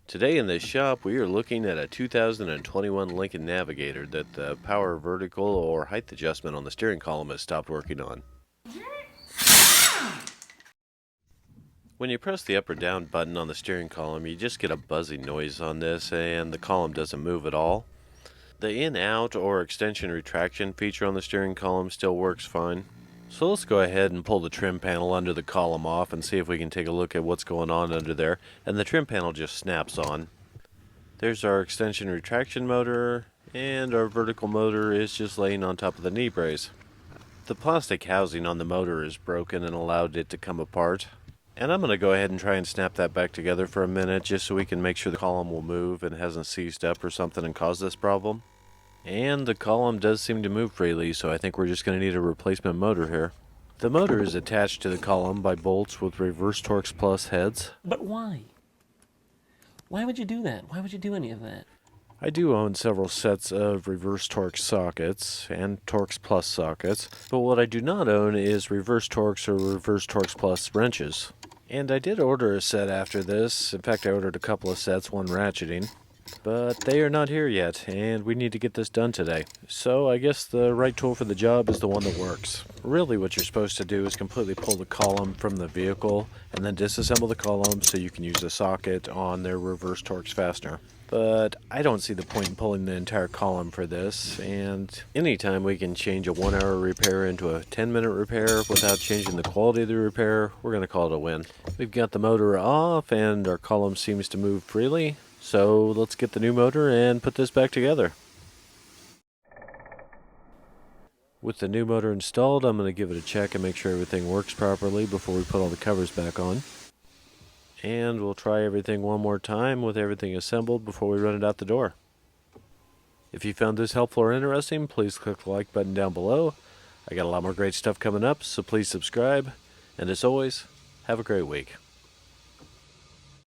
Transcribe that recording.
Today in this shop, we are looking at a 2021 Lincoln Navigator that the power vertical or height adjustment on the steering column has stopped working on. When you press the up or down button on the steering column, you just get a buzzing noise on this and the column doesn't move at all. The in-out or extension retraction feature on the steering column still works fine. So let's go ahead and pull the trim panel under the column off and see if we can take a look at what's going on under there. And the trim panel just snaps on. There's our extension retraction motor, and our vertical motor is just laying on top of the knee brace. The plastic housing on the motor is broken and allowed it to come apart. And I'm going to go ahead and try and snap that back together for a minute just so we can make sure the column will move and hasn't seized up or something and caused this problem. And the column does seem to move freely, so I think we're just going to need a replacement motor here. The motor is attached to the column by bolts with reverse Torx Plus heads. But why? Why would you do that? Why would you do any of that? I do own several sets of reverse Torx sockets and Torx Plus sockets, but what I do not own is reverse Torx or reverse Torx Plus wrenches. And I did order a set after this. In fact, I ordered a couple of sets, one ratcheting. But they are not here yet, and we need to get this done today. So I guess the right tool for the job is the one that works. Really what you're supposed to do is completely pull the column from the vehicle and then disassemble the column so you can use the socket on their reverse Torx fastener. But I don't see the point in pulling the entire column for this, and anytime we can change a 1-hour repair into a 10-minute repair without changing the quality of the repair, we're going to call it a win. We've got the motor off and our column seems to move freely. So let's get the new motor and put this back together. With the new motor installed, I'm going to give it a check and make sure everything works properly before we put all the covers back on. And we'll try everything one more time with everything assembled before we run it out the door. If you found this helpful or interesting, please click the like button down below. I got a lot more great stuff coming up, so please subscribe. And as always, have a great week.